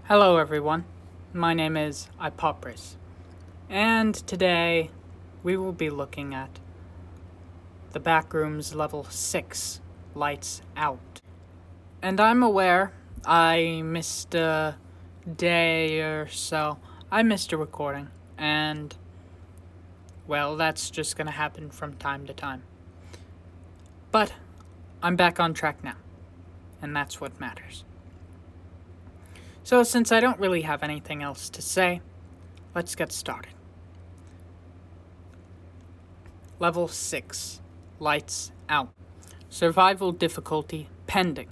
Hello everyone, my name is Ipopris, and today we will be looking at the Backrooms Level 6, Lights Out. And I'm aware I missed a day or so. I missed a recording, and well, that's just gonna happen from time to time. But I'm back on track now, and that's what matters. So since I don't really have anything else to say, let's get started. Level 6, Lights Out. Survival difficulty pending.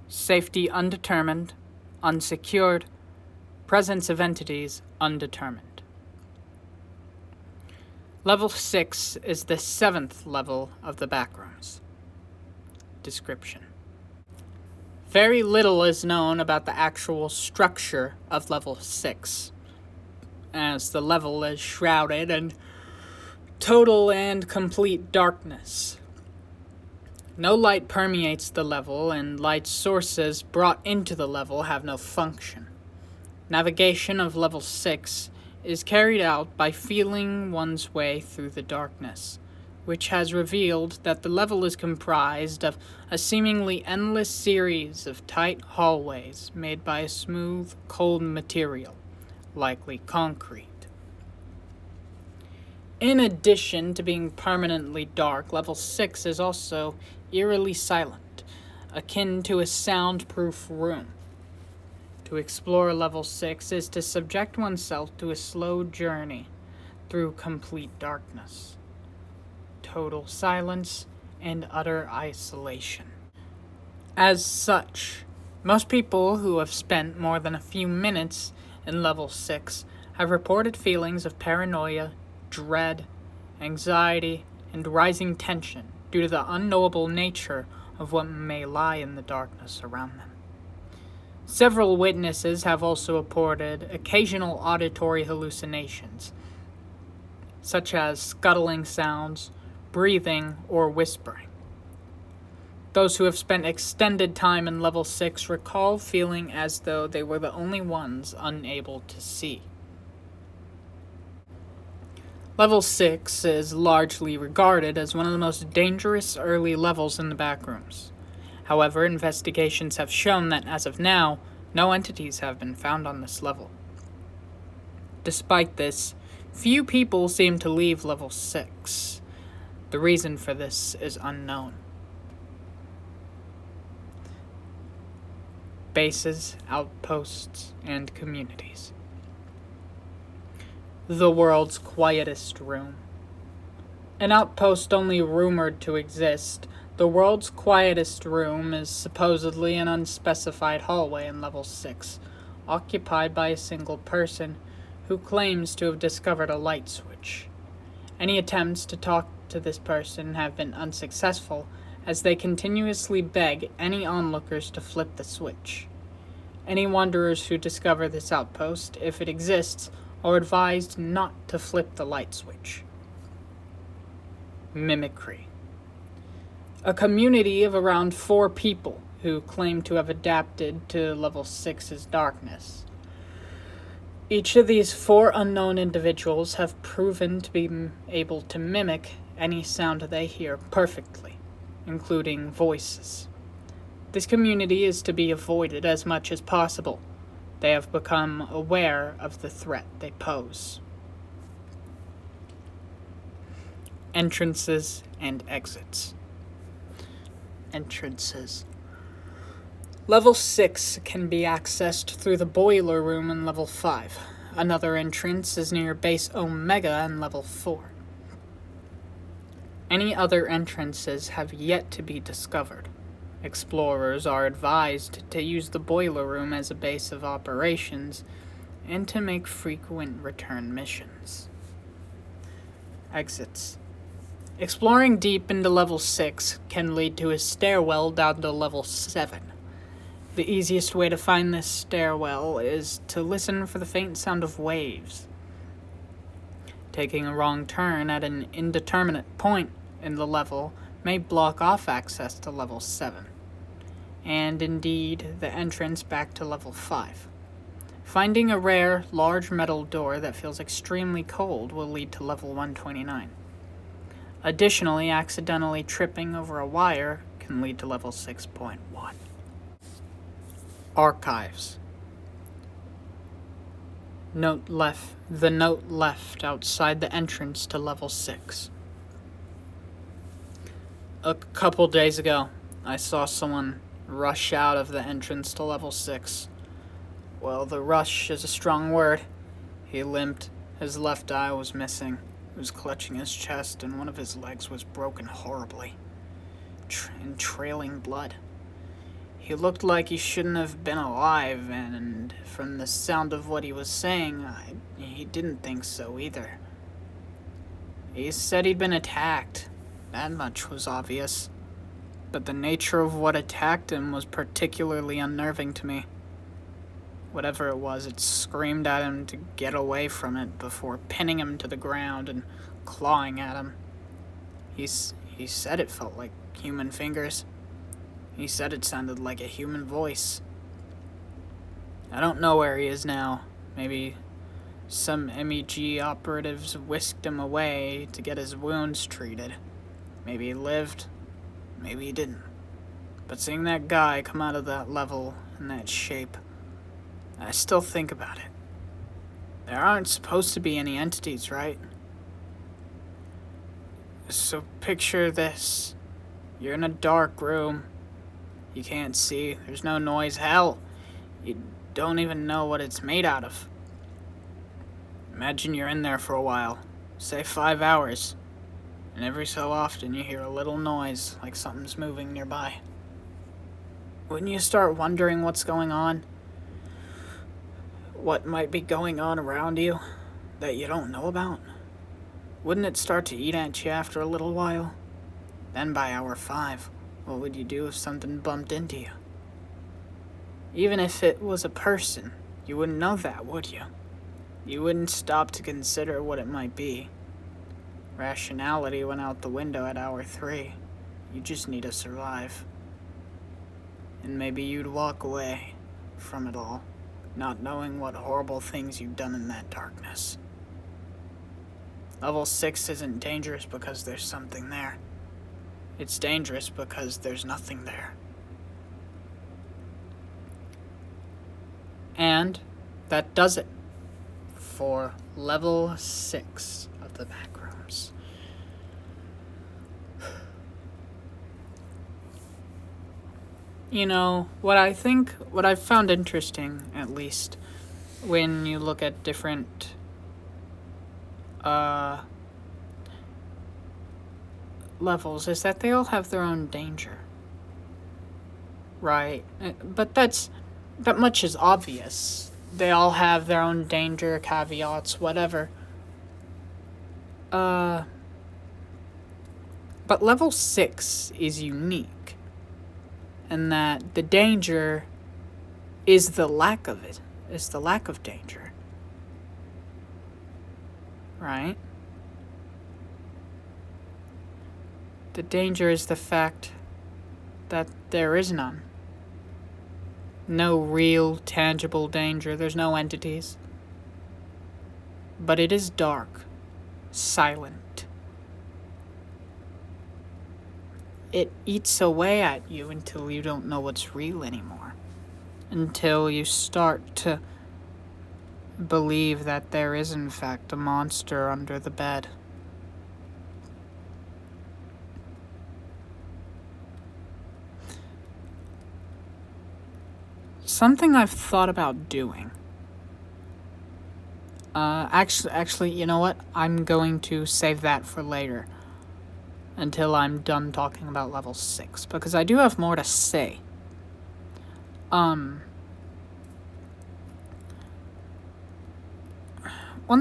Safety undetermined, unsecured, presence of entities undetermined. Level 6 is the 7th level of the backrooms. Description. Very little is known about the actual structure of Level 6, as the level is shrouded in total and complete darkness. No light permeates the level, and light sources brought into the level have no function. Navigation of Level 6 is carried out by feeling one's way through the darkness, which has revealed that the level is comprised of a seemingly endless series of tight hallways made by a smooth, cold material, likely concrete. In addition to being permanently dark, Level 6 is also eerily silent, akin to a soundproof room. To explore Level 6 is to subject oneself to a slow journey through complete darkness, total silence, and utter isolation. As such, most people who have spent more than a few minutes in Level 6 have reported feelings of paranoia, dread, anxiety, and rising tension due to the unknowable nature of what may lie in the darkness around them. Several witnesses have also reported occasional auditory hallucinations, such as scuttling sounds, breathing, or whispering. Those who have spent extended time in Level 6 recall feeling as though they were the only ones unable to see. Level 6 is largely regarded as one of the most dangerous early levels in the backrooms. However, investigations have shown that as of now, no entities have been found on this level. Despite this, few people seem to leave Level 6. The reason for this is unknown. Bases, outposts, and communities. The world's quietest room. An outpost only rumored to exist, the world's quietest room is supposedly an unspecified hallway in Level 6, occupied by a single person who claims to have discovered a light switch. Any attempts to talk to this person have been unsuccessful, as they continuously beg any onlookers to flip the switch. Any wanderers who discover this outpost, if it exists, are advised not to flip the light switch. Mimicry. A community of around 4 people who claim to have adapted to Level 6's darkness. Each of these 4 unknown individuals have proven to be able to mimic any sound they hear perfectly, including voices. This community is to be avoided as much as possible. They have become aware of the threat they pose. Entrances and exits. Entrances. Level 6 can be accessed through the boiler room in Level 5. Another entrance is near Base Omega in Level 4. Any other entrances have yet to be discovered. Explorers are advised to use the boiler room as a base of operations and to make frequent return missions. Exits. Exploring deep into Level 6 can lead to a stairwell down to Level 7. The easiest way to find this stairwell is to listen for the faint sound of waves. Taking a wrong turn at an indeterminate point in the level may block off access to Level 7. and indeed the entrance back to level 5. Finding a rare, large metal door that feels extremely cold will lead to level 129. Additionally, accidentally tripping over a wire can lead to level 6.1. Archives. The note left outside the entrance to level 6. A couple days ago, I saw someone rush out of the entrance to level 6. Well, the rush is a strong word. He limped, his left eye was missing, he was clutching his chest, and one of his legs was broken horribly, and trailing blood. He looked like he shouldn't have been alive, and from the sound of what he was saying, he didn't think so either. He said he'd been attacked. That much was obvious. But the nature of what attacked him was particularly unnerving to me. Whatever it was, it screamed at him to get away from it before pinning him to the ground and clawing at him. He said it felt like human fingers. He said it sounded like a human voice. I don't know where he is now. Maybe some MEG operatives whisked him away to get his wounds treated. Maybe he lived, maybe he didn't. But seeing that guy come out of that level in that shape, I still think about it. There aren't supposed to be any entities, right? So picture this. You're in a dark room. You can't see. There's no noise. Hell, you don't even know what it's made out of. Imagine you're in there for a while, say 5 hours, and every so often you hear a little noise like something's moving nearby. Wouldn't you start wondering what's going on? What might be going on around you that you don't know about? Wouldn't it start to eat at you after a little while? Then by hour 5, what would you do if something bumped into you? Even if it was a person, you wouldn't know that, would you? You wouldn't stop to consider what it might be. Rationality went out the window at hour 3. You just need to survive. And maybe you'd walk away from it all, not knowing what horrible things you've done in that darkness. Level 6 isn't dangerous because there's something there. It's dangerous because there's nothing there. And that does it for level 6 of the backrooms. You know, what I've found interesting, at least, when you look at different levels, is that they all have their own danger. Right? But that much is obvious. They all have their own danger, caveats, whatever. But level 6 is unique, in that the danger is the lack of it, is the lack of danger. Right? The danger is the fact that there is none. No real, tangible danger. There's no entities. But it is dark, silent. It eats away at you until you don't know what's real anymore. Until you start to believe that there is, in fact, a monster under the bed. Something I've thought about doing. Actually, you know what? I'm going to save that for later. Until I'm done talking about level 6. Because I do have more to say. One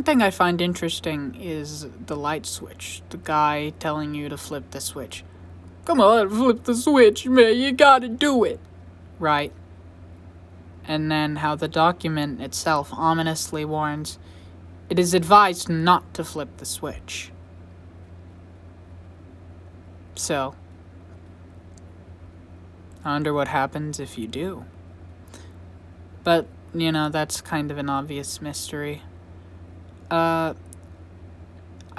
thing I find interesting is the light switch. The guy telling you to flip the switch. Come on, flip the switch, man. You gotta do it. Right? And then how the document itself ominously warns, it is advised not to flip the switch. So, I wonder what happens if you do. But, you know, that's kind of an obvious mystery. I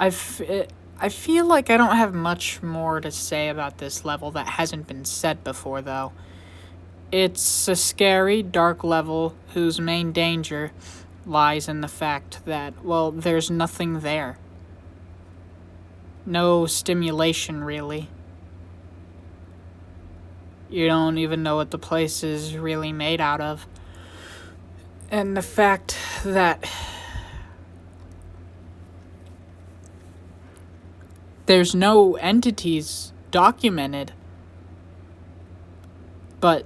feel like I don't have much more to say about this level that hasn't been said before, though. It's a scary, dark level whose main danger lies in the fact that, well, there's nothing there. No stimulation, really. You don't even know what the place is really made out of. And the fact that there's no entities documented, but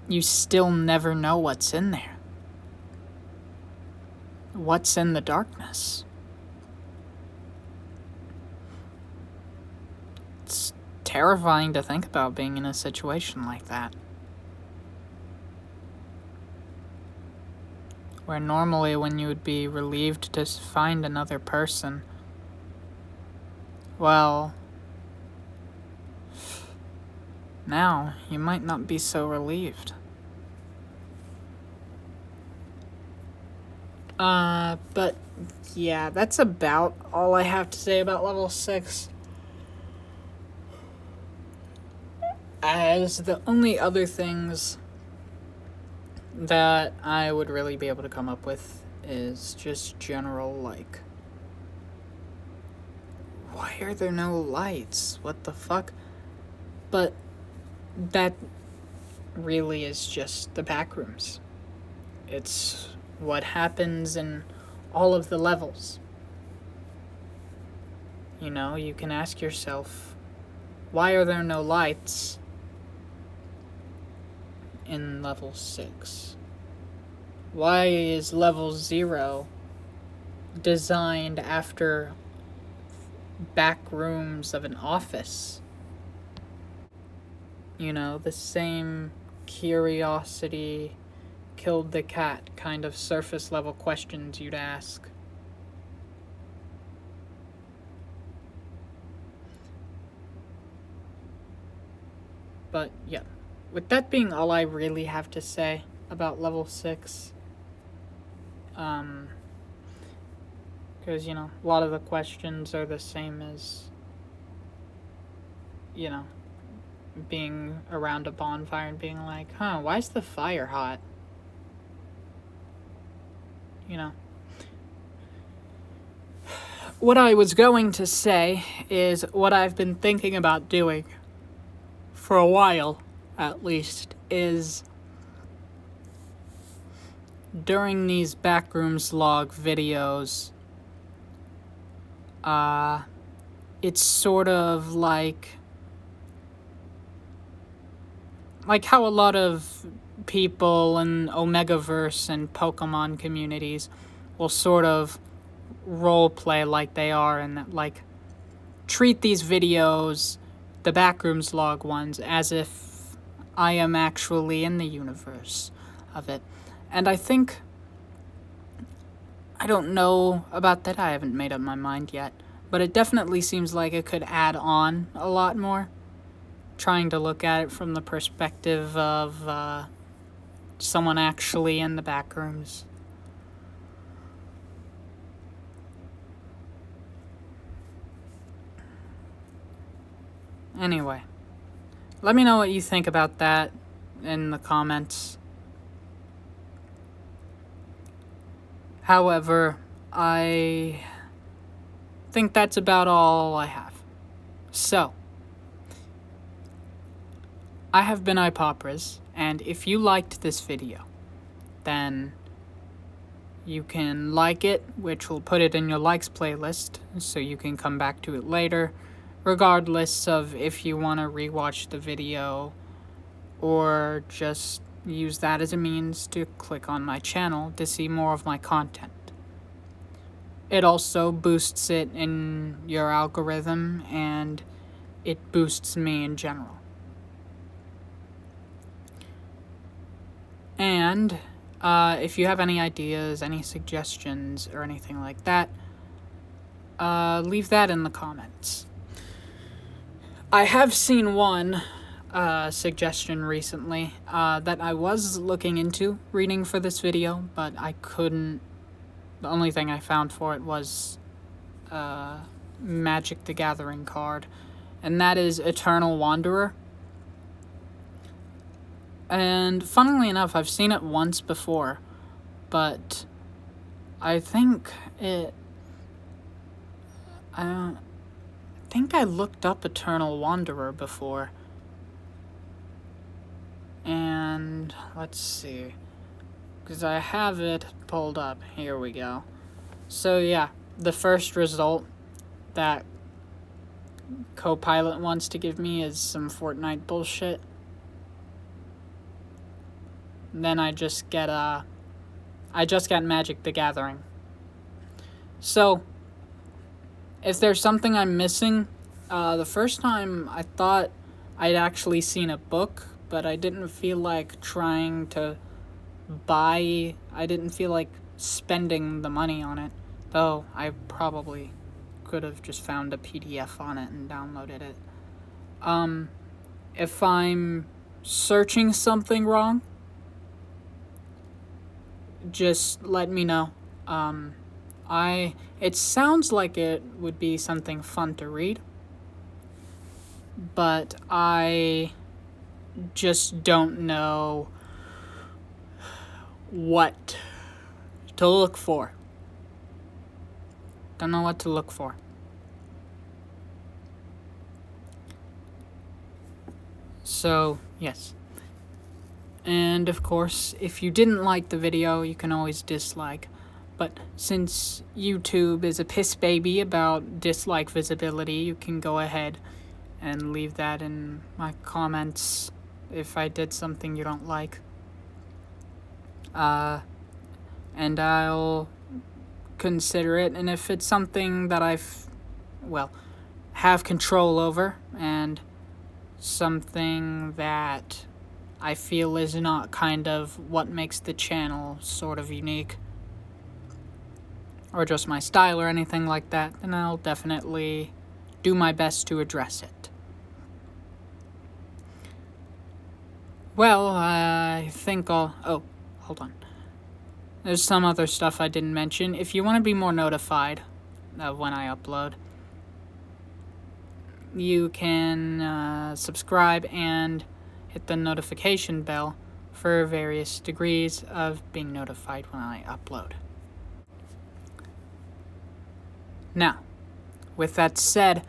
you still never know what's in there. What's in the darkness? It's terrifying to think about being in a situation like that. Where normally when you would be relieved to find another person, well, now you might not be so relieved. But yeah, that's about all I have to say about level 6. As the only other things that I would really be able to come up with is just general, like, why are there no lights? What the fuck? But that really is just the backrooms. It's what happens in all of the levels. You know, you can ask yourself, why are there no lights in level 6? Why is level 0 designed after back rooms of an office? You know, the same curiosity killed the cat kind of surface level questions you'd ask. But yeah, with that being all I really have to say about level 6, because, you know, a lot of the questions are the same as, you know, being around a bonfire and being like, why is the fire hot? You know. What I was going to say is what I've been thinking about doing for a while, at least, is during these backrooms log videos, it's sort of like how a lot of people in Omegaverse and Pokemon communities will sort of role play like they are, and that, like, treat these videos, the backrooms log ones, as if I am actually in the universe of it. And I think, I don't know about that, I haven't made up my mind yet, but it definitely seems like it could add on a lot more, trying to look at it from the perspective of someone actually in the backrooms. Anyway, let me know what you think about that in the comments. However, I think that's about all I have. So, I have been iPopras, and if you liked this video, then you can like it, which will put it in your likes playlist, so you can come back to it later, regardless of if you want to rewatch the video or just use that as a means to click on my channel to see more of my content. It also boosts it in your algorithm, and it boosts me in general. And if you have any ideas, any suggestions, or anything like that, leave that in the comments. I have seen one suggestion recently that I was looking into reading for this video, but I couldn't. The only thing I found for it was Magic the Gathering card, and that is Eternal Wanderer. And funnily enough, I've seen it once before, but I think I think I looked up Eternal Wanderer before. And let's see, because I have it pulled up. Here we go. So yeah, the first result that Copilot wants to give me is some Fortnite bullshit. And then I just get Magic the Gathering. So if there's something I'm missing, the first time I thought I'd actually seen a book, but I didn't feel like trying to buy. I didn't feel like spending the money on it, though I probably could have just found a PDF on it and downloaded it. If I'm searching something wrong, just let me know. It sounds like it would be something fun to read, but I just don't know what to look for. Don't know what to look for. So, yes. And of course, if you didn't like the video, you can always dislike. But since YouTube is a piss baby about dislike visibility, you can go ahead and leave that in my comments if I did something you don't like. And I'll consider it, and if it's something that have control over, and something that I feel is not kind of what makes the channel sort of unique, or just my style or anything like that, then I'll definitely do my best to address it. Well, I think I'll... Oh, hold on. There's some other stuff I didn't mention. If you want to be more notified of when I upload, you can subscribe and hit the notification bell for various degrees of being notified when I upload. Now, with that said,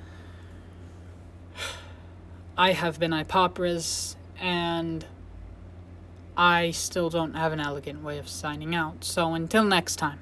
I have been Ipopras, and I still don't have an elegant way of signing out, so until next time.